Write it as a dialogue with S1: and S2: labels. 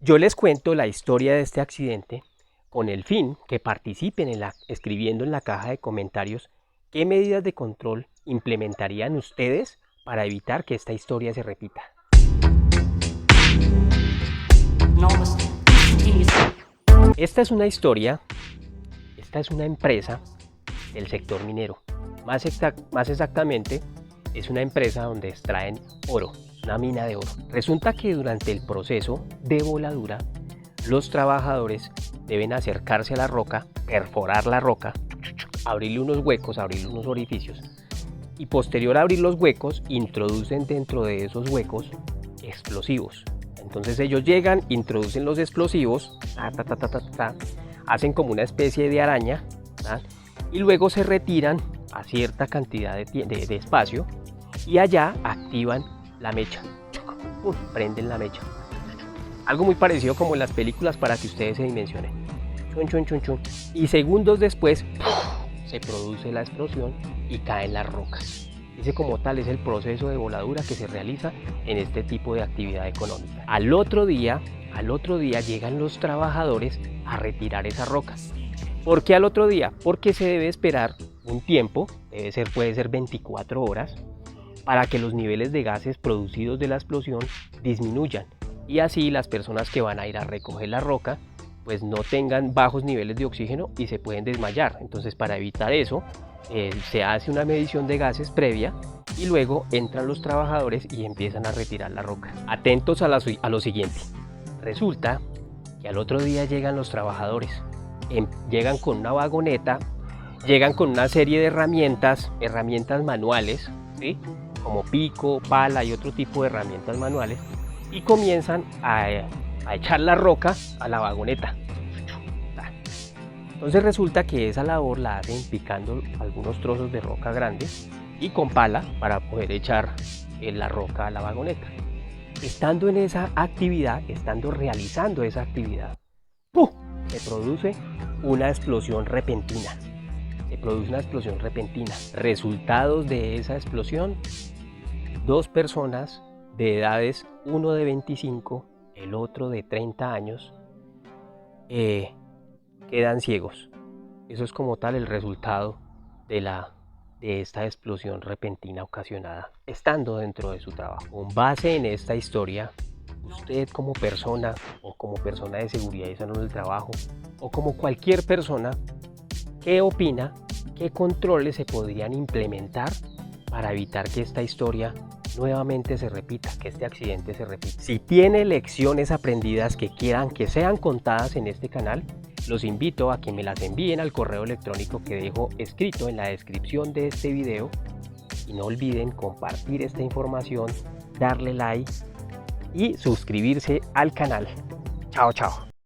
S1: Yo les cuento la historia de este accidente con el fin que participen escribiendo en la caja de comentarios qué medidas de control implementarían ustedes para evitar que esta historia se repita. Esta es una historia, esta es una empresa del sector minero. Más exactamente, es una empresa donde extraen oro, una mina de oro. Resulta que durante el proceso de voladura, los trabajadores deben acercarse a la roca, perforar la roca, abrirle unos huecos, abrirle unos orificios y posterior a abrir los huecos, introducen dentro de esos huecos explosivos. Entonces ellos llegan, introducen los explosivos, hacen como una especie de araña, y luego se retiran a cierta cantidad de espacio y allá activan la mecha, prenden la mecha. Algo muy parecido como en las películas para que ustedes se dimensionen. Y segundos después se produce la explosión y caen las rocas. Ese como tal es el proceso de voladura que se realiza en este tipo de actividad económica. Al otro día llegan los trabajadores a retirar esas rocas. ¿Por qué al otro día? Porque se debe esperar un tiempo, puede ser 24 horas, para que los niveles de gases producidos de la explosión disminuyan y así las personas que van a ir a recoger la roca pues no tengan bajos niveles de oxígeno y se pueden desmayar. Entonces, para evitar eso, se hace una medición de gases previa y luego entran los trabajadores y empiezan a retirar la roca. Atentos a lo siguiente. Resulta que al otro día llegan los trabajadores, llegan con una vagoneta, llegan con una serie de herramientas manuales, ¿sí? Como pico, pala y otro tipo de herramientas manuales, y comienzan a echar la roca a la vagoneta. Entonces resulta que esa labor la hacen picando algunos trozos de roca grandes y con pala para poder echar la roca a la vagoneta. Estando en esa actividad, estando realizando esa actividad, ¡pum!, se produce una explosión repentina. Resultados de esa explosión: dos personas de edades, uno de 25, el otro de 30 años, quedan ciegos. Eso es como tal el resultado de esta explosión repentina ocasionada estando dentro de su trabajo. Con base en esta historia, usted como persona o como persona de seguridad y salud del trabajo o como cualquier persona, ¿qué opina? ¿Qué controles se podrían implementar para evitar que esta historia nuevamente se repita, que este accidente se repita? Si tiene lecciones aprendidas que quieran que sean contadas en este canal, los invito a que me las envíen al correo electrónico que dejo escrito en la descripción de este video y no olviden compartir esta información, darle like y suscribirse al canal. Chao, chao.